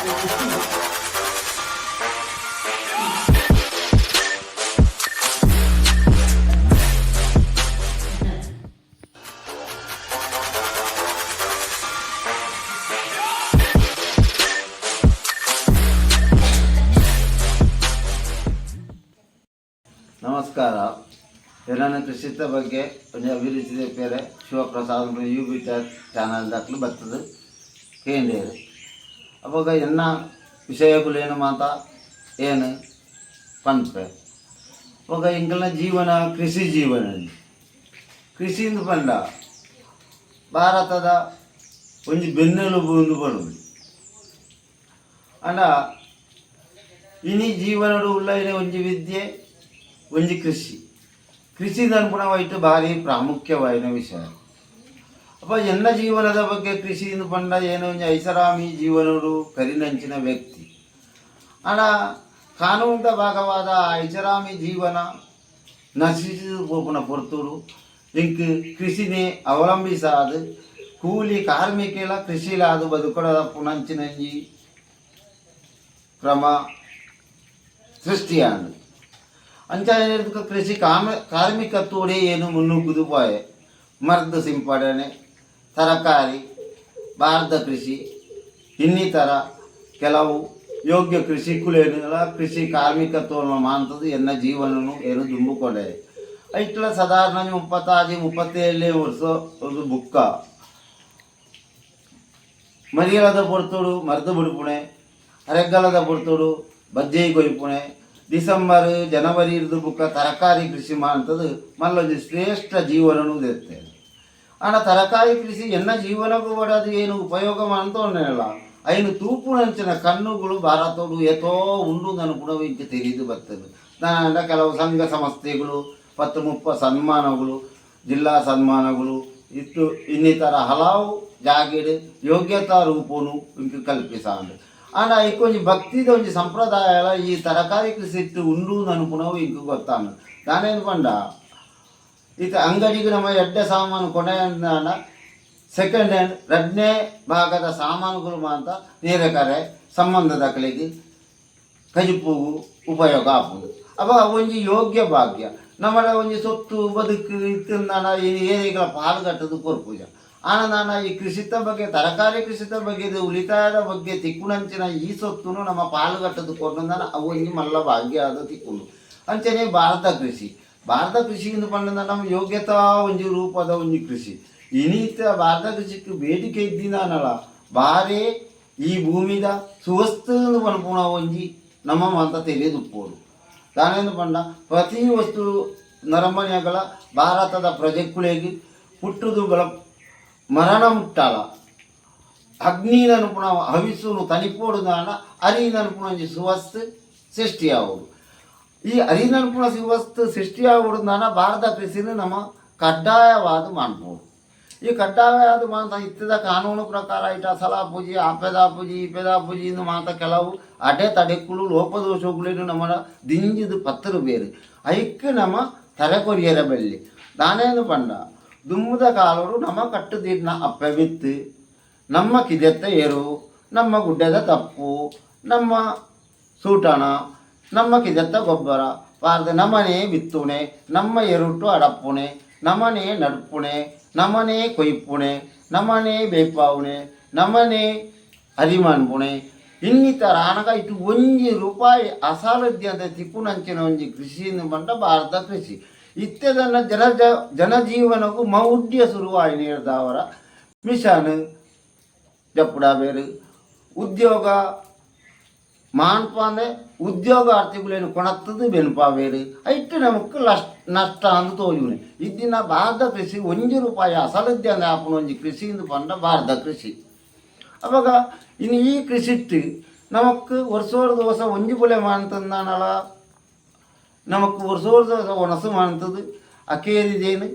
ನಮಸ್ಕಾರ. ನನ್ನ ಕೃಷಿತ ಬಗ್ಗೆ ಒಂದು ಅಭಿರುಚಿ ಪೇರೆ ಶಿವಪ್ರಸಾದ್ UB ಚಾನಲ್ ದಾಖಲು ಬರ್ತದೆ ಕೇಂದ್ರ ಅವಾಗ ಎನ್ನ ವಿಷಯಗಳೇನು ಮಾತಾ ಏನು ಪಂಪೆ ಅವಾಗ ಇಂಕಲ್ನ ಜೀವನ ಕೃಷಿ ಜೀವನ ಕೃಷಿಯಿಂದ ಬಂದ ಭಾರತದ ಒಂದು ಬೆನ್ನೆಲುಬು ಎಂದು ಬರುವುದು ಅಂಡ ಇನಿ ಜೀವನಡು ಉಳ್ಳ ಒಂಜಿ ವಿದ್ಯೆ ಒಂಜಿ ಕೃಷಿ ಅನುಗುಣವಾಯಿತು ಭಾರಿ ಪ್ರಾಮುಖ್ಯವಾದ ವಿಷಯ. ಅಪ್ಪ ಎನ್ನ ಜೀವನದ ಬಗ್ಗೆ ಕೃಷಿಯಿಂದ ಪಂಡ ಏನೋ ಒಂಜಿ ಐಷಾರಾಮಿ ಜೀವನಡು ಕರಿನಂಚಿನ ವ್ಯಕ್ತಿ ಅಣ್ಣ ಕಾನೂನಿನ ಭಾಗವಾದ ಐಷಾರಾಮಿ ಜೀವನ ನಶಿಸಿದು ಪೋಪುನ ಪೊರ್ತುಡು ಇಂಕ್ ಕೃಷಿನೇ ಅವಲಂಬಿಸಾದು ಕೂಲಿ ಕಾರ್ಮಿಕಲ ಕೃಷಿಲಾದು ಬದುಕುಡ ಪುನಂಚಿನಂಜಿ ಕ್ರಮ ಸೃಷ್ಟಿಯಾದ ಅಂಚ ಕೃಷಿ ಕಾರ್ಮಿಕತ್ವೋಡೆ ಏನು ಮುನ್ನುಗ್ಗುದು ಪಾಯೆ ಮರದ ಸಿಂಪಡಣೆ ತರಕಾರಿ ಭಾರತ ಕೃಷಿ ಇನ್ನಿತರ ಕೆಲವು ಯೋಗ್ಯ ಕೃಷಿ ಕುಲೇನುಗಳ ಕೃಷಿ ಕಾರ್ಮಿಕತ್ವವನ್ನು ಮಾಂತದ್ದು ಎನ್ನ ಜೀವನನು ಏನು ದುಂಬಿಕೊಂಡೆ ಐಟ್ಲ ಸಾಧಾರಣ 37 ವರ್ಷ ಒಂದು ಬುಕ್ಕ ಮರಿಯಲದ ಪೊರ್ತೋಡು ಮರದ ಬಿಡುಪುಣೆ ಅರೆಗ್ಗಲದ ಪೊರ್ತೋಡು ಬಜ್ಜೆ ಕೊಯ್ಪುಣೆ ಡಿಸೆಂಬರ್ ಜನವರಿ ಇರ್ದು ಬುಕ್ಕ ತರಕಾರಿ ಕೃಷಿ ಮಾಡ್ತದ್ದು ಮಲ್ಲೊಂದು ಶ್ರೇಷ್ಠ ಜೀವನನೂ ಇರ್ತೇನೆ ಆನ ತರಕಾರಿ ಕೃಷಿ ಎನ್ನ ಜೀವನಕ್ಕೂ ಬಡದು ಏನು ಉಪಯೋಗ ಮಾಡ್ತೋಲ್ಲ ಐನು ತೂಪು ನಂಚಿನ ಕಣ್ಣುಗಳು ಭಾರತೋಡು ಏತೋ ಉಂಡು ನಾನು ಪುನಃ ಇಂಚ ತೆರೆದು ಬರ್ತದೆ ನಾನು ಕೆಲವು ಸಂಘ ಸಂಸ್ಥೆಗಳು 10-30 ಸನ್ಮಾನಗಳು ಜಿಲ್ಲಾ ಸನ್ಮಾನಗಳು ಇತ್ತು ಇನ್ನಿತರ ಹಲವು ಜಾಗೀಡು ಯೋಗ್ಯತಾ ರೂಪನು ಇಂಕ ಕಲ್ಪಿಸಾಂಡು ಆಂಡ ಇಕ್ಕೊಂಜಿ ಭಕ್ತಿದ ಒಂಜಿ ಸಂಪ್ರದಾಯ ಈ ತರಕಾರಿ ಕೃಷಿ ಇಟ್ಟು ಉಂಡು ನಾನು ಪುನಃ ಇಂಕ ಗೊತ್ತಾನು ನಾನೇನು ಪಂಡ ಈತ ಅಂಗಡಿಗೆ ನಮ್ಮ ಎಡ್ಡೆ ಸಾಮಾನು ಕೊನೆಯಂದ ಸೆಕೆಂಡ್ ಹ್ಯಾಂಡ್ 2ನೇ ಭಾಗದ ಸಾಮಾನುಗಳು ಮಾತ್ರ ನೇರಕರೆ ಸಂಬಂಧದ ಕಲೆಗೆ ಕಜಿಪುಗು ಉಪಯೋಗ ಆಪುದು ಅವ ಒಂಜಿ ಯೋಗ್ಯ ಭಾಗ್ಯ ನಮ್ಮಡ ಒಂಜಿ ಸೊತ್ತು ಬದುಕು ಇತ್ತಿಂದ ಈ ಏರಿಗಳ ಪಾಲ್ಗಟ್ಟದು ಕೊರ್ಪುಜ ಆನಂದ ಈ ಕೃಷಿತ ಬಗ್ಗೆ ತರಕಾರಿ ಕೃಷಿತ ಬಗ್ಗೆ ಉಳಿತಾಯದ ಬಗ್ಗೆ ತಿಕ್ಕುಣಂಚಿನ ಈ ಸೊತ್ತುನು ನಮ್ಮ ಪಾಲುಗಟ್ಟದು ಕೊಂಡ ಅವು ಒಂಜಿ ಮಲ್ಲ ಭಾಗ್ಯ ಆದ ತಿಕ್ಕುಂಡು ಅಂಚನೆ ಭಾರತ ಕೃಷಿಯಿಂದ ಪಂಡ ನಮ್ಮ ಯೋಗ್ಯತಾ ಒಂಜಿ ರೂಪದ ಒಂಜಿ ಕೃಷಿ ಇನ್ನಿತ ಭಾರತ ಕೃಷಿಗೆ ಬೇಡಿಕೆ ಇದ್ದಿನಾನಲ್ಲ ಬಾರೇ ಈ ಭೂಮಿದ ಸುವಸ್ತು ಪನ್ಪುಣ ಒಂಜಿ ನಮ್ಮ ಮಂತ ತಿಳಿದುಪ್ಪೋಡು ತಾನೇನು ಪಂಡ ಪ್ರತಿ ವಸ್ತು ನರಮನೆಗಳ ಭಾರತದ ಪ್ರಜೆಗಳಿಗೆ ಹುಟ್ಟುದುಗಳ ಮರಣ ಮುಟ್ಟಾಲ ಅಗ್ನಿನನು ಪುನಃ ಹವಿಸುನು ತನಿಪೋಡುದಾನ ಅರಿನನು ಪುನಃ ಸುವಸ್ತು ಸೃಷ್ಟಿಯಾಗುವುದು ಈ ಅರಿನನು ಪುನಃ ಸುವಸ್ತು ಸೃಷ್ಟಿಯಾಗುವುದಾನ ಭಾರತ ಕೃಷಿನ ನಮ್ಮ ಕಡ್ಡಾಯವಾದ ಮಾಡ್ಬೋದು ಈ ಕಡ್ಡಾಯವಾದ ಮಾತ ಇತ್ತದ ಕಾನೂನು ಪ್ರಕಾರ ಇಟ ಸಲಾಪೂಜಿ ಆಪೆದಾಪೂಜಿ ಈಪೆದಾಪೂಜಿ ಇಂದು ಮಾತ ಕೆಲವು ಅಡೆ ತಡೆಕ್ಕುಳು ಲೋಪದೋಷಗಳು ನಮ್ಮ ದಿಂಜಿದು ಪತ್ತರು ಬೇರೆ ಐಕ್ಕೆ ನಮ್ಮ ತಲೆಕೊರಿಯರ ಬೆಳ್ಳಿ ನಾನೇನು ಪಂಡ ದುಮ್ಮದ ಕಾಲರು ನಮ್ಮ ಕಟ್ಟುದಿಡ್ನ ಅಪ್ಪೆ ಬಿತ್ತು ನಮ್ಮ ಕಿದೆತ್ತ ಏರು ನಮ್ಮ ಗುಡ್ಡದ ತಪ್ಪು ನಮ್ಮ ಸೂಟಣ ನಮ್ಮ ಕಿದೆತ್ತ ಗೊಬ್ಬರ ಪಾರ್ದ ನಮ್ಮನೆ ಬಿತ್ತುಣೆ ನಮ್ಮ ಎರುಟು ಅಡಪ್ಪುಣೆ ನಮ್ಮನೆ ನಡ್ಪುಣೆ ನಮ್ಮನೆ ಕೊಯ್ಪುಣೆ ನಮ್ಮನೆ ಬೇಪಾವುಣೆ ನಮ್ಮನೆ ಹರಿಮಾನ್ಪುಣೆ ಇನ್ನಿತರ ಆನಗ ಇಟ್ಟು ₹1 ಅಸಾಲದ್ಯಂತ ತಿಪ್ಪುನಂಚಿನ ಒಂಜಿ ಕೃಷಿಯನ್ನು ಬಂದ ಭಾರತ ಕೃಷಿ ಇತ್ಯದನ್ನು ಜನಜೀವನಕ್ಕೂ ಮೌಢ್ಯ ಶುರುವಾಗಿ ನೀಡಿದವರ ಮಿಷನ್ ಜಪ್ಪುಡ ಬೇರು ಉದ್ಯೋಗ ಮಾನ್ಪ ಅಂದರೆ ಉದ್ಯೋಗಾರ್ಥಿಗಳೇನು ಕೊಣತ್ತದು ಬೆನ್ಪ ಬೇರು ಐಟ್ಟು ನಮಕ್ ನಷ್ಟ ಅಂದು ತೋಜುನೆ ಇದ್ದಿನ ಭಾರತ ಕೃಷಿ ₹1 ಅಸಲದ್ಯ ಅಂದ್ರೆ ಆಪನ ಒಂಜಿ ಕೃಷಿಯಿಂದ ಪಂಡ ಭಾರತ ಕೃಷಿ ಅವಾಗ ಇನ್ನು ಈ ಕೃಷಿ ಇಟ್ಟು ನಮಕ್ ವರ್ಷ ಒಂಜಿ ಬೊಲೆ ಮಾಡ್ತಂದಾನಲ್ಲ ನಮಕ್ ವರ್ಷ ಒಣಸು ಮಾಡ್ತದೆ ಅಕೇರಿದೇನು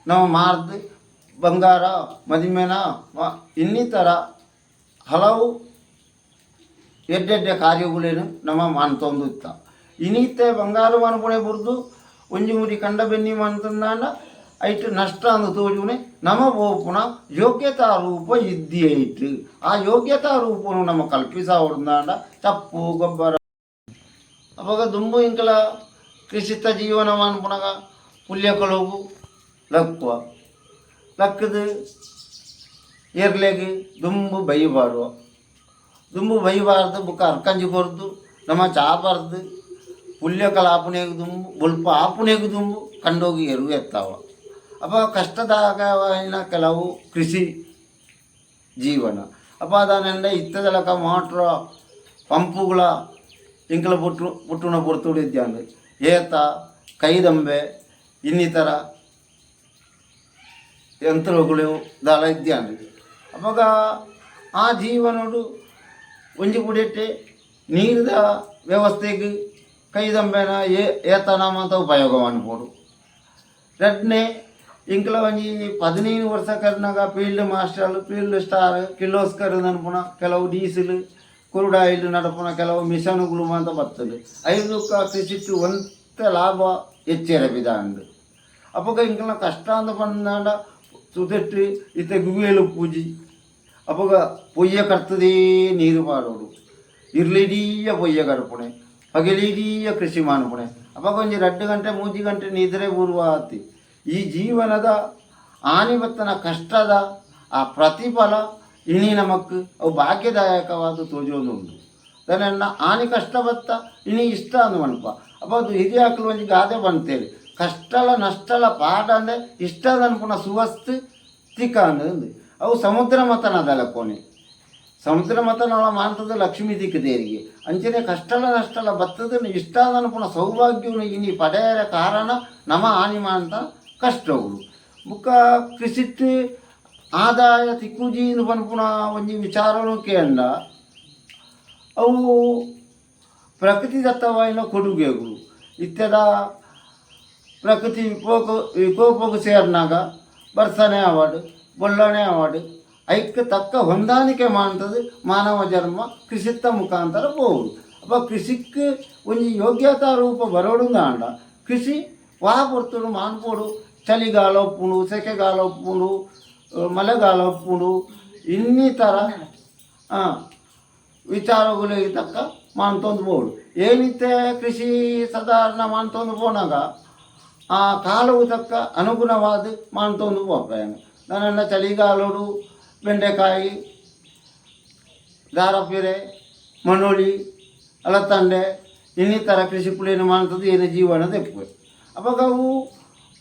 ನಾವು ಮಾರ್ದು ಬಂಗಾರ ಮದಿಮೆನ ಇನ್ನಿತರ ಹಲವು ಎಡ್ಡೆಡ್ಡೆ ಕಾರ್ಯಗಳೇನು ನಮ್ಮ ಮಾಡ್ತೊಂದು ಇತ್ತ ಇನ್ನಿತ್ತೆ ಬಂಗಾರ ಮಾಡ್ಪುಣೆ ಬುರ್ದು ಒಂಜಿ ಮುರಿ ಕಂಡ ಬೆನ್ನಿ ಮಾಡ್ತಂದಾಂಡ ಐಟು ನಷ್ಟ ಅಂದು ತೋಜುನೆ ನಮ ಓಪುನ ಯೋಗ್ಯತಾ ರೂಪ ಇದ್ದಿ ಐಟು ಆ ಯೋಗ್ಯತಾ ರೂಪನು ನಮ್ಮ ಕಲ್ಪಿಸಾವುದಾಂಡ ತಪ್ಪು ಗೊಬ್ಬರ ಅವಾಗ ದುಂಬು ಇಂಕಲ ಕೃಷಿತ ಜೀವನ ಅನ್ಪುಣಗ ಪುಲ್ಯಕಲೋಗು ಲಕ್ಕುವ ಲಕ್ಕದು ಏರ್ಲೆಗೆ ದುಂಬು ಬೈಬಾಡುವ ದುಂಬು ಬೈಬಾರ್ದು ಬುಕ್ಕ ಅರ್ಕಂಜಿ ಕೊರ್ದು ನಮ್ಮ ಚಾಬಾರ್ದು ಪುಲ್ಯಕಲ ಆಪುನೆಗೆ ದುಂಬು ಬೊಲ್ಪ ಆಪುನೆಗೆ ದುಂಬು ಕಂಡೋಗಿ ಎರು ಎತ್ತಾವ ಅಪ್ಪ ಕಷ್ಟದಾಗವಿನ ಕೆಲವು ಕೃಷಿ ಜೀವನ ಅಪ್ಪ ಅದನ್ನೆಂಡ ಇತ್ತದಲಕ ಮೋಟ್ರ ಪಂಪುಗಳ ಇಂಕಲ ಪುಟ್ಟುನ ಪೊರ್ತುಡಿದ್ಯಾಂಡು ಏತ ಕೈದಂಬೆ ಇನ್ನಿತರ ಯಂತ್ರಗಳು ದಾಳ ಇದ್ಯಾಂಡು ಅವಾಗ ಆ ಜೀವನಡು ಒಂಜಿ ಪುಡಿಟ್ಟೆ ನೀರಿದ ವ್ಯವಸ್ಥೆಗೆ ಕೈದಂಬೆನ ಏತನಾಮ ಅಂತ ಉಪಯೋಗ ಮಾಡ್ಬೋದು ಎರಡನೇ ಇಂಕಲ ಒಂಜಿ 15 ವರ್ಷ ಕರ್ನಾಗ ಫೀಲ್ಡ್ ಮಾಸ್ಟರ್ಲು ಫೀಲ್ಡ್ ಸ್ಟಾರ್ ಕಿಲೋಸ್ಕರ್ ನನ್ಪುಣ ಕೆಲವು ಡೀಸೆಲ್ ಕುರುಡ ಆಯಿಲ್ ನಡಪುನ ಕೆಲವು ಮಿಷನ್ಗಳು ಅಂತ ಬರ್ತದೆ ಐದು ಕೃಷಿಟ್ಟು ಒಂತ ಲಾಭ ಹೆಚ್ಚೇರ ಬಿದಾಂಡು ಅಪ್ಪಗ ಇಂಕಲ ಕಷ್ಟ ಅಂತ ಬಂದಾಂಡ ಸುದೆಟ್ಟು ಇತ್ತೆ ಗುವೇಲು ಪೂಜಿ ಅಪ್ಪಗ ಪೊಯ್ಯ ಕರ್ತದೇ ನೀರು ಪಾಡೋಡು ಇರ್ಲಿಡೀಯ ಪೊಯ್ಯ ಕಡಪುಣೆ ಹಗಲಿಡೀಯ ಕೃಷಿ ಮಾಡ್ಪುಣೆ ಅವಾಗ ಒಂಜಿ 2 ಗಂಟೆ 3 ಗಂಟೆ ನಿದ್ರೆ ಪೂರ್ವ ಆತಿ ಈ ಜೀವನದ ಆನಿವತ್ತನ ಕಷ್ಟದ ಆ ಪ್ರತಿಫಲ ಇನಿ ನಮಕ್ ಅವು ಭಾಗ್ಯದಾಯಕವಾದ ತೋಜೋದುಂಟು ಅದನ್ನ ಆನಿ ಕಷ್ಟ ಬತ್ತ ಇನಿ ಇಷ್ಟ ಅಂದು ಮನಪ ಅಪ್ಪ ಅದು ಹಿರಿಯಾಕಲು ಒಂಜಿ ಗಾದೆ ಬಂತೇಳಿ ಕಷ್ಟಲ ನಷ್ಟಲ ಪಾಠ ಅಂದರೆ ಇಷ್ಟದ ಅನ್ಪುಣ ಸುವಸ್ತು ತಿಕ್ಕ ಅಂದು ಅವು ಸಮುದ್ರ ಮತನದಲ್ಲ ಕೊನೆ ಸಮುದ್ರ ಮತನೊಳ ಮಾಂತದ ಲಕ್ಷ್ಮೀ ದಿಕ್ಕದೇರಿಗೆ ಅಂಚನೆ ಕಷ್ಟಲ ನಷ್ಟಲ ಬತ್ತದನ್ನು ಇಷ್ಟಾದ ಅನ್ಪುಣ ಸೌಭಾಗ್ಯವನ್ನು ಇನಿ ಪಡೆಯರ ಕಾರಣ ನಮ ಹಾನಿ ಅಂತ ಕಷ್ಟಗಳು ಬುಕ್ಕ ಕೃಷಿತ್ತು ಆದಾಯ ತಿಕ್ಕುಜೀನು ಪನ್ಪುಣ ಒಂಜಿ ವಿಚಾರನು ಕೇಂಡ ಅವು ಪ್ರಕೃತಿದತ್ತವಾಯಿನ ಕೊಡುಗೆಗಳು ಇತ್ಯದ ಪ್ರಕೃತಿ ವಿಕೋಪಕ್ಕೆ ಸೇರಿನಾಗ ಬರ್ಸನೆ ಅವಾರ್ಡ್ ಬೊಳ್ಳಣೆ ಅವಾರ್ಡ್ ಐಕ್ಕೆ ತಕ್ಕ ಹೊಂದಾಣಿಕೆ ಮಾಡ್ತದೆ ಮಾನವ ಜನ್ಮ ಕೃಷಿತ್ತ ಮುಖಾಂತರ ಬೋದು ಅಪ್ಪ ಕೃಷಿಕ್ಕೆ ಒಂಜಿ ಯೋಗ್ಯತಾ ರೂಪ ಬರೋಡುಂದಾಂಡ ಕೃಷಿ ವಾಹ ಪೊರ್ತುಡು ಮಾನ್ಪೋಡು ಚಳಿಗಾಲ ಒಪ್ಪುಂಡು ಸೆಕೆಗಾಲ ಒಪ್ಪುಂಡು ಮಳೆಗಾಲ ಒಪ್ಪುಂಡು ಇನ್ನಿತರ ವಿಚಾರಗಳಿಗೆ ತಕ್ಕ ಮಾಡ್ತೊಂದು ಬೋದು ಏನಿತ್ತೆ ಕೃಷಿ ಸಾಧಾರಣ ಮಾಡ್ತೊಂದು ಪೋನಾಗ ಆ ಕಾಲವು ತಕ್ಕ ಅನುಗುಣವಾದ ಮಾಡ್ತೊಂದು ಪೋಪೇನು ನನ್ನ ಚಳಿಗಾಲೋಡು ಬೆಂಡೆಕಾಯಿ ದಾರಪಿರೆ ಮಣ್ಣುಳಿ ಅಲತಂಡೆ ಇನ್ನಿತರ ಕೃಷಿ ಪುಳಿಯನ್ನು ಮಾಡ್ತದ್ದು ಏನು ಜೀವನ ತೆಪ್ಪು ಅವಾಗ ಅವು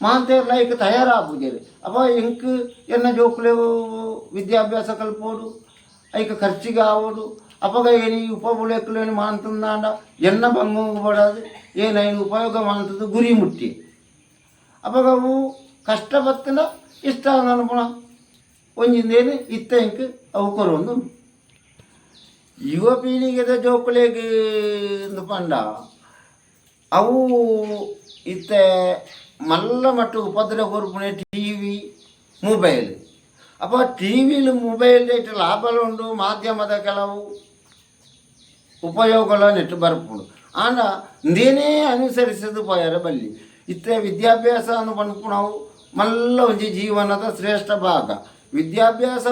ಮಾಂತೇರ್ಲ ಈಗ ತಯಾರಾಪುಜೇರಿ ಅಪ್ಪ ಇಂಕ್ ಎನ್ನ ಜೋಕ್ಲೆವು ವಿದ್ಯಾಭ್ಯಾಸ ಕಲ್ಪೋಡು ಐಕ ಖರ್ಚಿಗೆ ಆವೋಡು ಅಪ್ಪಗ ಏನು ಉಪಬುಳೆಕ್ಲೇನು ಮಾಡ್ತಂದಾಂಡ ಎನ್ನ ಬಂಗು ಬಡದು ಏನೈನು ಉಪಯೋಗ ಮಾಡ್ತದ್ದು ಗುರಿ ಮುಟ್ಟಿ ಅಪ್ಪಗ ಅವು ಕಷ್ಟ ಬತ್ತನ ಇಷ್ಟ ಅನುಗುಣ ಒಂಜಿಂದೇನು ಇತ್ತ ಇಂಕ್ ಅವು ಕೊರೊಂದು ಯುವ ಪೀಳಿಗೆದ ಜೋಕುಲೆಗೆ ಪಂಡ ಅವು ಇತ್ತೆ ಮಲ್ಲ ಮಟ್ಟ ಉಪದ್ರ ಕೊರ್ಪುಣೆ ಟಿವಿ ಮೊಬೈಲ್ ಅಪ್ಪ ಟಿವಿಲು ಮೊಬೈಲ್ ಇಟ್ಟು ಲಾಭಲುಂಡು ಮಾಧ್ಯಮದ ಕೆಲವು ಉಪಯೋಗಗಳ ನೆಟ್ಟು ಬರ್ಪುಂಡು ಆಂಡ ಇಂದೇನೇ ಅನುಸರಿಸದು ಪೋಯರ ಬಲ್ಲಿ ಇತ್ತೆ ವಿದ್ಯಾಭ್ಯಾಸ ಅನ್ನು ಪನ್ಪುಣವು ಮಲ್ಲ ಒಂಜಿ ಜೀವನದ ಶ್ರೇಷ್ಠ ಭಾಗ ವಿದ್ಯಾಭ್ಯಾಸ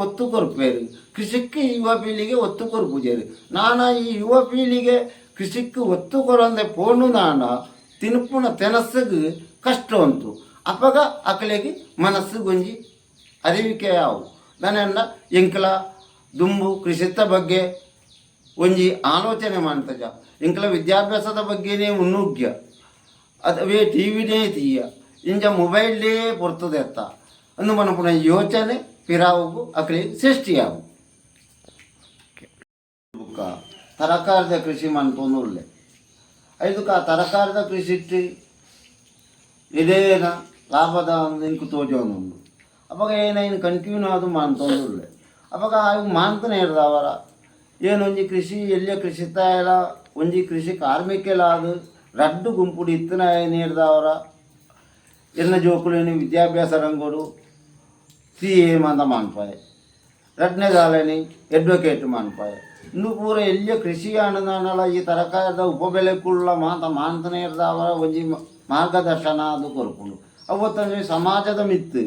ಒತ್ತು ಕೊರ್ಪೇರು ಕೃಷಿಕ್ಕೆ ಯುವ ಪೀಳಿಗೆ ಒತ್ತು ಕೊರ್ಪುಜೇರು ನಾನ ಈ ಯುವ ಪೀಳಿಗೆ ಕೃಷಿಕ್ಕೆ ಒತ್ತು ಕೊರಂದೆ ಪೋಣು ನಾನ ತಿನ್ಪುಣ ತೆನಸ್ಸಿಗೆ ಕಷ್ಟ ಉಂಟು ಅಪ್ಪಗ ಅಕಲೆಗೆ ಮನಸ್ಸು ಗೊಂಜಿ ಅರಿವಿಕೆ ಯಾವು ನನ್ನ ಇಂಕಲ ದುಂಬು ಕೃಷಿತ ಬಗ್ಗೆ ಒಂಜಿ ಆಲೋಚನೆ ಮಾಡ್ತಜ ಇಂಕಲ ವಿದ್ಯಾಭ್ಯಾಸದ ಬಗ್ಗೆನೇ ಮುನ್ನುಗ್ಯ ಅದುವೇ ಟಿ ವಿನೇ ತೀಯ ಇಂಜ ಮೊಬೈಲ್ಡೇ ಪೊರ್ತದೆತ್ತ ಅಂದು ಮನಪುಣ ಯೋಚನೆ ಪಿರಾವು ಅಕಲಿ ಸೃಷ್ಟಿಯಾವು ಬುಕ್ಕ ತರಕಾರದ ಕೃಷಿ ಮನ್ಪೊಂದು ಒಳ್ಳೆ ಐದಕ್ಕೆ ಆ ತರಕಾರದ ಕೃಷಿ ಇಟ್ಟು ಇದೇನ ಲಾಭದ ಒಂದು ಇಂಕು ತೋಜೋನುಂಡು ಅವಾಗ ಏನೇನು ಕಂಟಿನ್ಯೂ ಅದು ಮಾಡ್ತೊಂದು ಒಳ್ಳೆ ಅವಾಗ ಅವು ಮಾಡ್ತಾನೆ ಇರ್ದವರ ಏನೊಂಜಿ ಕೃಷಿ ಎಲ್ಲೇ ಕೃಷಿತ ಎಲ್ಲ ಒಂಜಿ ಕೃಷಿ ಕಾರ್ಮಿಕೆಲ್ಲ ಅದು ರಡ್ಡು ಗುಂಪುಡು ಇತ್ತನ ನೀಡ್ದವರ ಎನ್ನ ಜೋಕುಲೇನು ವಿದ್ಯಾಭ್ಯಾಸ ರಂಗೋಡು CA ಅಂತ ಮಾಡ್ಪಾಯ ಎರಡನೇ ದಾಲೇನಿ ಅಡ್ವೊಕೇಟ್ ಮಾಡ್ಪಾಯ ಇನ್ನು ಪೂರ ಎಲ್ಲೇ ಕೃಷಿ ಅನುದಾನಲ ಈ ತರಕಾರದ ಉಪಬೆಲೆಕ್ಕುಳ್ಳ ಮಾತನೇ ಇರ್ದವರ ಒಂಜಿ ಮಾರ್ಗದರ್ಶನ ಅದು ಕೊರ್ಪುಂಡು ಅವತ್ತೊಂದು ಸಮಾಜದ ಮಿತ್ತು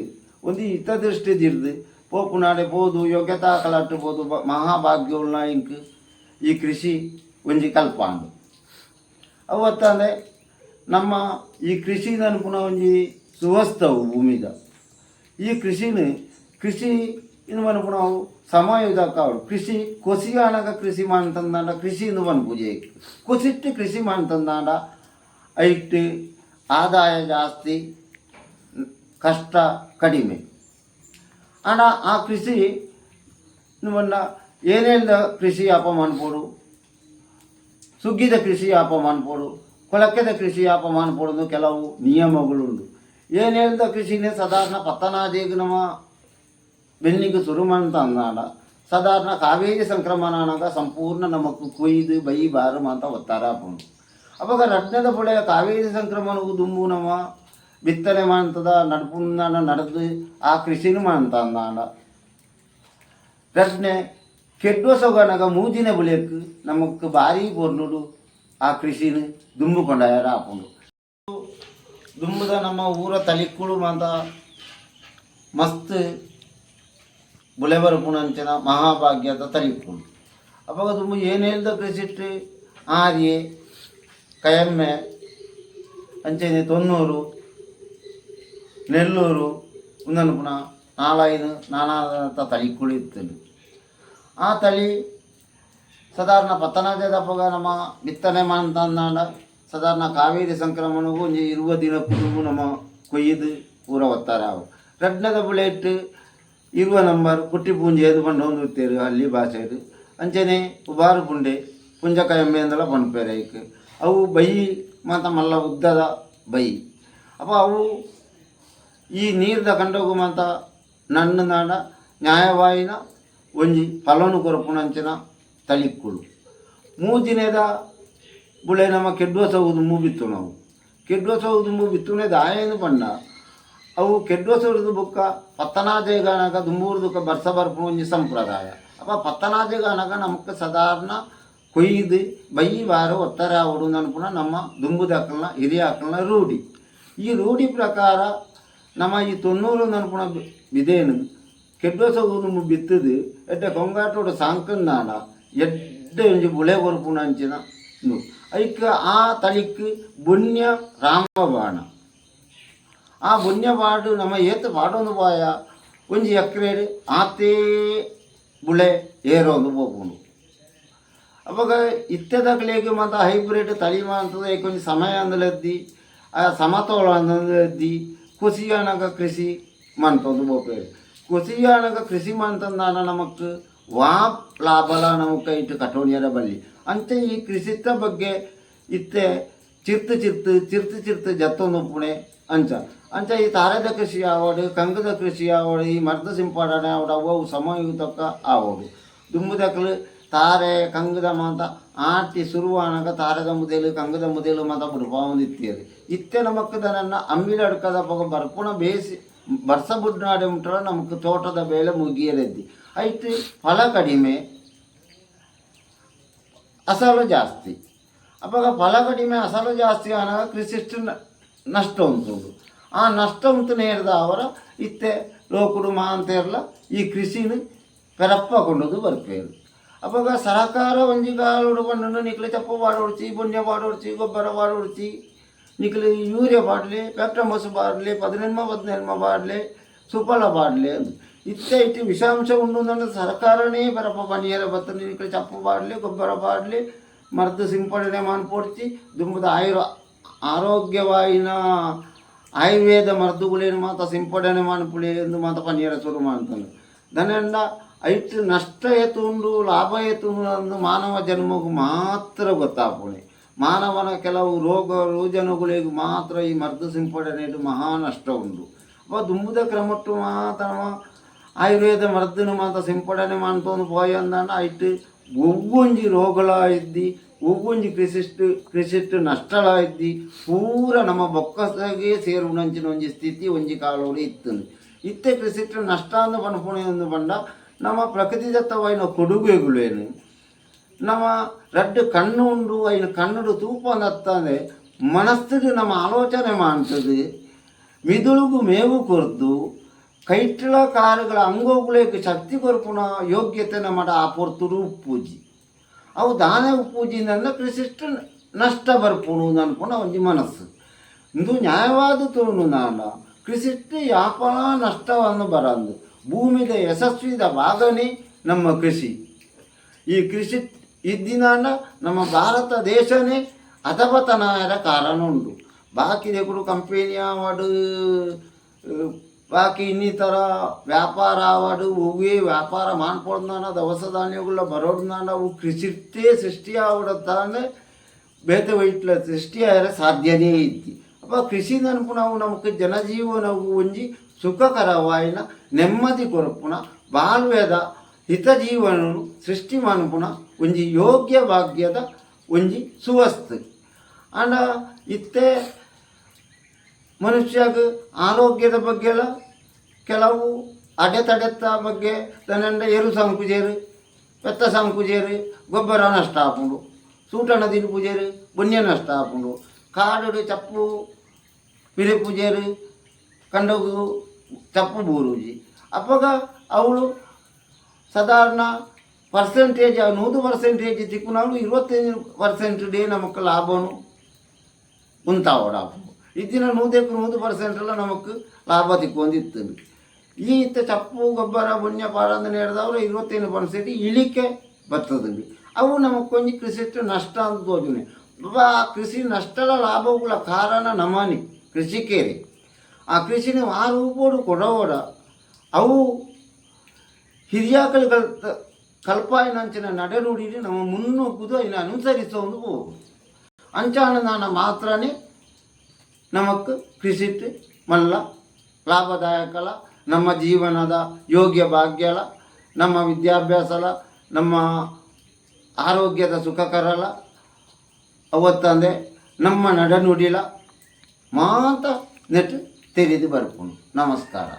ಒಂದು ಹಿತದೃಷ್ಟಿದಿರ್ದು ಪೋಪುನಾಡೆ ಬೋದು ಯೋಗ್ಯತಾ ಕಲಾಟ್ಟು ಬೋದು ಮಹಾಭಾಗ್ಯವುಳ್ಳ ಇಂಕ್ ಈ ಕೃಷಿ ಒಂಜಿ ಕಲ್ಪಾಂಡು ಅವತ್ತಂದರೆ ನಮ್ಮ ಈ ಕೃಷಿ ಅನ್ಪುನ ಒಂಜಿ ಸುವಸ್ತವು ಭೂಮಿದ ಈ ಕೃಷಿ ಇನ್ನು ಮನ್ಪುನ ಅವು ಸಮಯದಕ್ಕಾವಡು ಕೃಷಿ ಕೊಸಿಯಾಣಗ ಕೃಷಿ ಮಾಡ್ತಂದಾಂಡ ಕೃಷಿ ಇಂದು ಪೂಜೆ ಕೊಸಿಟ್ಟು ಕೃಷಿ ಮಾಡ್ತಂದಾಂಡ ಐಟ್ ಆದಾಯ ಜಾಸ್ತಿ ಕಷ್ಟ ಕಡಿಮೆ ಆಂಡ ಆ ಕೃಷಿ ನಿಮ್ಮನ್ನ ಏನೇಳ್ದ ಕೃಷಿ ಯಾಪ ಮಾಡ್ಬೋದು ಸುಗ್ಗಿದ ಕೃಷಿ ಯಾಪ ಮಾಡ್ಬೋದು ಕೊಳಕೆದ ಕೃಷಿ ಯಾಪ ಮಾಡ್ಬೋದು ಕೆಲವು ನಿಯಮಗಳುಂಡು ಏನು ಹೇಳ್ದ ಕೃಷಿನೇ ಸಾಧಾರಣ ಪತ್ತನಾದೇಗ ನಮ್ಮ ಬೆನ್ನಿಗೆ ಶುರು ಮಾಡ್ತಂದಾಂಡ ಸಾಧಾರಣ ಕಾವೇರಿ ಸಂಕ್ರಮಣಾಗ ಸಂಪೂರ್ಣ ನಮಕ್ ಕೊಯ್ದು ಬೈ ಬಾರು ಅಂತ ಒತ್ತಾರ ಹಾಕೊಂಡು ಅವಾಗ ರಡ್ನದ ಪೊಳೆ ಕಾವೇರಿ ಸಂಕ್ರಮಣವು ದುಂಬು ನಮ್ಮ ಬಿತ್ತನೆ ಮಾಡ್ತದ ನಡ್ಪುಂದಾಂಡ ನಡೆದು ಆ ಕೃಷಿನೂ ಮಾಡ್ತಂದಾಂಡ ರಡ್ನೆ ಕೆಡ್ವ ಸೊಗನಗ ಮೂಜಿನ ಬುಳೆಕ್ ನಮಕ್ ಭಾರಿ ಪೊರ್ನುಡು ಆ ಕೃಷಿನ ದುಂಬು ಕೊಂಡಾಯಾರ ಹಾಕೊಂಡು ದುಂಬುದ ನಮ್ಮ ಊರ ತಲಿಕ್ಕುಳು ಮಾತ ಮಸ್ತ್ ಬುಲೆ ಬರಪುಣಂಚಿನ ಮಹಾಭಾಗ್ಯದ ತಲಿಕ್ಕುಳು ಅವಾಗ ದುಂಬು ಏನು ಹೇಳ್ದ ಕೃಷಿಟ್ಟು ಆರ್ಯೆ ಕಯಮ್ಮೆ ಅಂಚೆನೆ ತೊನ್ನೂರು ನೆಲ್ಲೂರು ಒಂದನ್ನು ಪುನಃ ನಾಲೈದು ನಾನಾದ ತಲಿಕ್ಕುಳು ಇರ್ತದೆ ಆ ತಳಿ ಸಾಧಾರಣ ಪತ್ತನಾಜದಪ್ಪಗ ನಮ್ಮ ಬಿತ್ತನೆ ಮಾಡ್ತಂದಾಂಡ ಸಾಧಾರಣ ಕಾವೇರಿ ಸಂಕ್ರಮಣಗೂ ಒಂಜಿ 20 ದಿನಕ್ಕೂ ನಮ್ಮ ಕೊಯ್ದು ಪೂರ ಒತ್ತಾರೆ ಅವು ರಡ್ನದ ಬುಲೆಟ್ 20 ನಂಬರ್ ಕುಟ್ಟಿ ಪೂಂಜೆ ಎದು ಬಂಡು ಹೊಂದಿರ್ತೇರು ಅಲ್ಲಿ ಭಾಷೆದು ಅಂಚನೆ ಉಬಾರು ಪುಂಡೆ ಪುಂಜಕ ಎಮ್ಮೆ ಅಂದೆಲ್ಲ ಪಂಪೇರೆ ಅವು ಬೈ ಮಾತ ಮಲ್ಲ ಉದ್ದದ ಬೈ ಅಪ್ಪ ಅವು ಈ ನೀರ್ದ ಕಂಡೋಗು ಮಾತ ನನ್ನ ನಾಡ ನ್ಯಾಯವಾಯಿನ ಒಂಜಿ ಫಲನು ಕೊರಪುಣಂಚಿನ ತಳಿಕ್ಕುಳು ಮೂಜಿನೇದ ಬುಳೆ ನಮ್ಮ ಕೆಡ್ವ ಸೌದು ಬಿತ್ತು ನಾವು ಕೆಡ್ವ ಸೌದು ಬಿತ್ತುನೇದ ಆಯೇನು ಪಂಡ ಅವು ಕೆಡ್ವ ಸೌದು ಬುಕ್ಕ ಪತ್ತನಾಜೆಗಾನಗ ದುಂಬೂರ್ದುಕ ಬರ್ಸ ಬರ್ಪು ಒಂಜಿ ಸಂಪ್ರದಾಯ ಅಪ್ಪ ಪತ್ತನಾಜೆಗಾನಗ ನಮಕ್ ಸಾಧಾರಣ ಕೊಯ್ದು ಬೈ ವಾರ ಒತ್ತರ ಆವಡು ಅನ್ಪುಣ ನಮ್ಮ ದುಂಬುದ ಹಿರಿಯ ಹಾಕಲ್ನ ರೂಢಿ ಈ ರೂಢಿ ಪ್ರಕಾರ ನಮ್ಮ ಈ 90 ಅನ್ಪುಣ ಬಿದೇನು ಕೆಡ್ವ ಸೌದು ಬಿತ್ತದು ಎಡ್ಡೆ ಕೊಂಗಾಟೋಡು ಸಾಂಕಂದಾಂಡ ಎಡ್ಡೆ ಒಂಜಿ ಬುಳೆ ಕೊರಪುಣ ಅಂಚಿನ ಐಕ ಆ ತಳಿಕ್ ಬುಣ್ಯ ರಾಮಬಾಣ ಆ ಬುಣ್ಯ ಪಾಡು ನಮ್ಮ ಏತು ಪಾಡೊಂದು ಪಾಯ ಒಂಜಿ ಎಕ್ರೇಡ್ ಆತೇ ಬುಳೆ ಏರೋಂದು ಪೋಪುಂಡು ಅವಾಗ ಇತ್ತೆದಕ್ಲೆಗ್ ಮಾತ ಹೈಬ್ರಿಡ್ ತಳಿ ಮಾಡ್ತದೆ ಏಕೊಂಜಿ ಸಮಯ ಅಂದಲದ್ದಿ ಆ ಸಮತೋಲ ಅಂದಲದ್ದಿ ಕುಸಿಯಾನಗ ಕೃಷಿ ಮಾಡ್ತೊಂದು ಪೋಪೇರು ಕುಸಿಯಾನಗ ಕೃಷಿ ಮಾಡ್ತಂದಾನ ನಮಕ್ ವಾ ಲಾಭಲ ನಮಕ್ ಇಟ್ಟು ಕಟೋಣಿಯರ ಬಲ್ಲಿ ಅಂತೆ ಈ ಕೃಷಿತ ಬಗ್ಗೆ ಇತ್ತೆ ಚಿರ್ತು ಜತ್ತೊಂದು ಪುಣೆ ಅಂಚ ಈ ತಾರದ ಕೃಷಿ ಆವಡು ಕಂಗದ ಕೃಷಿ ಆವಡು ಈ ಮರದ ಸಿಂಪಡಣೆ ಆವಡು ಅವು ಸಮಯುತಕ್ಕ ಆವಡು ದುಂಬುದಕ್ಕಲು ತಾರೆ ಕಂಗದ ಮಾತ ಆಟಿ ಶುರುವಾನಾಗ ತಾರದ ಮುದೇಲು ಕಂಗದ ಮುದೇಲು ಮಾತ ಬುಡ್ಪ ಒಂದಿತ್ತೇರಿ ಇತ್ತೆ ನಮಕ್ಕದ ನನ್ನ ಅಂಬಿಲ ಅಡ್ಕದ ಪಗ ಬರ್ಪುಣ ಬೇಸಿ ಬರ್ಸ ಬುಡ್ನಾಡೆ ಉಂಟಳ ನಮಕ್ ತೋಟದ ಬೇಳೆ ಮುಗಿಯರೆದ್ದಿ ಐಟ್ ಫಲ ಕಡಿಮೆ ಅಸಲು ಜಾಸ್ತಿ ಅವಾಗ ಫಲ ಕಡಿಮೆ ಅಸಲು ಜಾಸ್ತಿ ಆನಾಗ ಕೃಷಿಷ್ಟು ನಷ್ಟ ಉಂಟುಂಡು ಆ ನಷ್ಟ ಉಂಟು ನೇರದ ಅವರ ಇತ್ತೆ ಲೋಕುಡು ಮಾಂತೇರ್ಲ ಈ ಕೃಷಿನ ಪೆರಪ್ಪ ಕೊಂಡದು ಬರ್ಪೇರು ಅವಾಗ ಸರಕಾರ ಒಂಜಿ ಕಾಲುಡು ಬಂಡು ನಿಕ್ಲೆ ಚಪ್ಪ ಬಾಡೋಡ್ಚಿ ಬುಣ್ಯ ಬಾಡೋಡ್ಚಿ ಗೊಬ್ಬರ ಬಾಡೋಡ್ಚಿ ನಿಕ್ಲೆ ಯೂರಿಯಾ ಬಾಡ್ಲೆ ಪ್ಯಾಕ್ಟಮಸ್ ಬಾಡ್ಲೆ 15 ಬಾಡ್ಲೆ ಸುಫಲ ಬಾಡ್ಲೆ ಅಂದು ಇತ್ತೆ ಇಟ್ಟು ವಿಷಾಂಶ ಉಂಡು ಅಂದ್ರೆ ಸರ್ಕಾರನೇ ಬರಪ್ಪ ಪನಿಯರ ಬತ್ತ ನಿಕ್ಲೆ ಚಪ್ಪ ಬಾಡ್ಲೆ ಗೊಬ್ಬರ ಬಾಡ್ಲೆ ಮರ್ದು ಸಿಂಪಡಣೆ ಮಾಡ್ಪೊಡ್ಚಿ ದುಂಬದ ಆರೋಗ್ಯವಾಯಿನ ಆಯುರ್ವೇದ ಮರ್ದುಗಳೇನು ಮಾತ ಸಿಂಪಡಣೆ ಮಾಡ್ಪುಳೆ ಎಂದು ಮಾತ ಪನಿಯರ ಶುರು ಮಾಡ್ತಾನೆ ದನಂಡ ಐಟ್ ನಷ್ಟ ಏತುಂಡು ಲಾಭ ಏತುಂಡು ಅಂದು ಮಾನವ ಜನ್ಮಗೂ ಮಾತ್ರ ಗೊತ್ತಾಪುಣೆ ಮಾನವನ ಕೆಲವು ರೋಗ ರುಜನಗಳಿಗೆ ಮಾತ್ರ ಈ ಮರ್ದು ಸಿಂಪಡಣೆ ಮಹಾ ನಷ್ಟ ಉಂಡು ಅಪ್ಪ ದುಂಬುದ ಕ್ರಮಟ್ಟು ಮಾತ ಆಯುರ್ವೇದ ಮರ್ದನು ಮಾತ ಸಿಂಪಡಣೆ ಮಾಡ್ತೊಂದು ಪೋಯ ಅಂದಾಂಡ ಐಟ್ ಒವ್ವೊಂಜಿ ರೋಗಲ ಇದ್ದಿ ಒವ್ವೊಂಜಿ ಕೃಷಿಟ್ಟು ನಷ್ಟಲ ಇದ್ದಿ ಪೂರ ನಮ್ಮ ಬೊಕ್ಕಸಗೆ ಸೇರುನಂಚಿನ ಒಂಜಿ ಸ್ಥಿತಿ ಒಂಜಿ ಕಾಲೋಡು ಇತ್ತನು ಇತ್ತೆ ಕೃಷಿಟ್ಟು ನಷ್ಟ ಅಂದು ಪನ್ಪುಣೆ ಎಂದು ಬಂಡ ನಮ್ಮ ಪ್ರಕೃತಿದತ್ತವಾಯಿನ ಕೊಡುಗೆಗಳೇನು ನಮ್ಮ ರಡ್ಡು ಕಣ್ಣು ಉಂಡು ಐನ ಕಣ್ಣುಡು ತೂಪ ಅಂದತ್ತಂದರೆ ಮನಸ್ಸಿಗೆ ನಮ್ಮ ಆಲೋಚನೆ ಮಾಡ್ತದೆ ಮಿದುಳುಗು ಮೇವು ಕೊರ್ದು ಕೈಟ್ಲ ಕಾರುಗಳ ಅಂಗೋಗುಳಕ್ಕೆ ಶಕ್ತಿ ಕೊರ್ಪುನ ಯೋಗ್ಯತೆ ನಮ್ಮಡ ಆ ಪೊರ್ತುರು ಉಪ್ಪೂಜಿ ಅವು ದಾನ ಉಪ್ಪೂಜಿಂದ ಕೃಷಿಷ್ಟ ನಷ್ಟ ಬರ್ಪುಣು ಅನ್ಪುಣ ಒಂಜಿ ಮನಸ್ಸು ಇಂದು ನ್ಯಾಯವಾದ ತೋಣು ನಾನ ಕೃಷಿಷ್ಟ ಯಾಪನ ನಷ್ಟವನ್ನು ಬರಂದು ಭೂಮಿದ ಯಶಸ್ವಿದ ಭಾಗನೇ ನಮ್ಮ ಕೃಷಿ. ಈ ಕೃಷಿ ಇದ್ದಿನಾಂಡ ನಮ್ಮ ಭಾರತ ದೇಶನೇ ಅಧಪತನಾಯರ ಕಾರಣ ಉಂಟು. ಬಾಕಿ ದೇಕುಡು ಕಂಪೆನಿ ಆವಡು ಬಾಕಿ ಇನ್ನಿತರ ವ್ಯಾಪಾರ ಆವಡು ಹೂವೇ ವ್ಯಾಪಾರ ಮಾಡ್ಕೊಡ್ದಾನ ದವಸ ಧಾನ್ಯಗಳ ಬರೋಡ್ದಾನ ಅವು ಕೃಷಿಟ್ಟೇ ಸೃಷ್ಟಿ ಆವಡತ್ತಾನೆ ಬೇತೆ ವೈಟ್ಲ ಸೃಷ್ಟಿ ಆಯರ ಸಾಧ್ಯನೇ ಇದ್ದಿ ಅಪ್ಪ ಕೃಷಿ ಅನ್ಪುಣ ಅವು ನಮಗೆ ಜನಜೀವನವು ಒಂಜಿ ಸುಖಕರವಾಯಿನ ನೆಮ್ಮದಿ ಕೊರಪುಣ ಬಾಳ್ವೆದ ಹಿತ ಜೀವನ ಸೃಷ್ಟಿ ಮನ್ಪುಣ ಒಂಜಿ ಯೋಗ್ಯ ಭಾಗ್ಯದ ಒಂಜಿ ಸುವಸ್ತು ಅಂಡ ಇತ್ತೆ ಮನುಷ್ಯಗ ಆರೋಗ್ಯದ ಬಗ್ಗೆ ಎಲ್ಲ ಕೆಲವು ಅಡೆತಡೆತ್ತ ಬಗ್ಗೆ ತನ್ನಂಡ ಏರು ಸಂಕುಜೇರು ಪೆತ್ತ ಸಂಕುಜೇರು ಗೊಬ್ಬರ ನಷ್ಟ ಹಾಕೊಂಡು ಸೂಟಣ ದಿನ ಪೂಜೇರು ಬುಣ್ಯ ನಷ್ಟ ಹಾಕೊಂಡು ಕಾಡು ಚಪ್ಪು ಪಿರಿ ಪೂಜೇರು ಕಂಡೋಗು ಚಪ್ಪು ಬೂರುಜಿ ಅಪ್ಪಗ ಅವಳು ಸಾಧಾರಣ ಪರ್ಸೆಂಟೇಜ್ 100% ತಿಕ್ಕುನಾಳು 25% ನಮಕ್ ಲಾಭನು ಉಂತಾವಡಾಪು ಇದ್ದಿನ 100% ನಮಕ್ ಲಾಭ ತಿಕ್ಕೊಂದಿತ್ತು. ಈ ಇತ್ತ ಚಪ್ಪು ಗೊಬ್ಬರ ಬುಣ್ಯ ಪಾರಂದನೆ ಹಿಡ್ದವ್ರು 25% ಇಳಿಕೆ ಬರ್ತದಂడి. ಅವು ನಮಗೆ ಕೊಂಚ ಕೃಷಿಷ್ಟು ನಷ್ಟ ಅಂತ ತೋಜನೆ ಕೃಷಿ ನಷ್ಟದ ಲಾಭಗಳ ಕಾರಣ ನಮ್ಮನಿ ಕೃಷಿಕೇರಿ ಆ ಕೃಷಿನ ಆ ರೂಪೋಡು ಕೊಡೋಡ ಅವು ಹಿರಿಯಾಕಳು ಕಲ್ಪಾಯಿನಂಚಿನ ನಡೆನುಡಿಲಿ ನಮ್ಮ ಮುನ್ನುಗ್ಗುದು ಇನ್ನು ಅನುಸರಿಸೋದು ಅಂಚಾಣ ನಾನು ಮಾತ್ರನೇ ನಮಕ್ ಕೃಷಿಟ್ಟು ಮಲ್ಲ ಲಾಭದಾಯಕಲ ನಮ್ಮ ಜೀವನದ ಯೋಗ್ಯ ಭಾಗ್ಯಲ ನಮ್ಮ ವಿದ್ಯಾಭ್ಯಾಸಲ ನಮ್ಮ ಆರೋಗ್ಯದ ಸುಖಕರಲ ಅವತ್ತಂದೆ ನಮ್ಮ ನಡೆನುಡಿಲ ಮಾತ ನೆಟ್ಟು ತೆರೆದು ಬರ್ಕೊಂಡು ನಮಸ್ಕಾರ.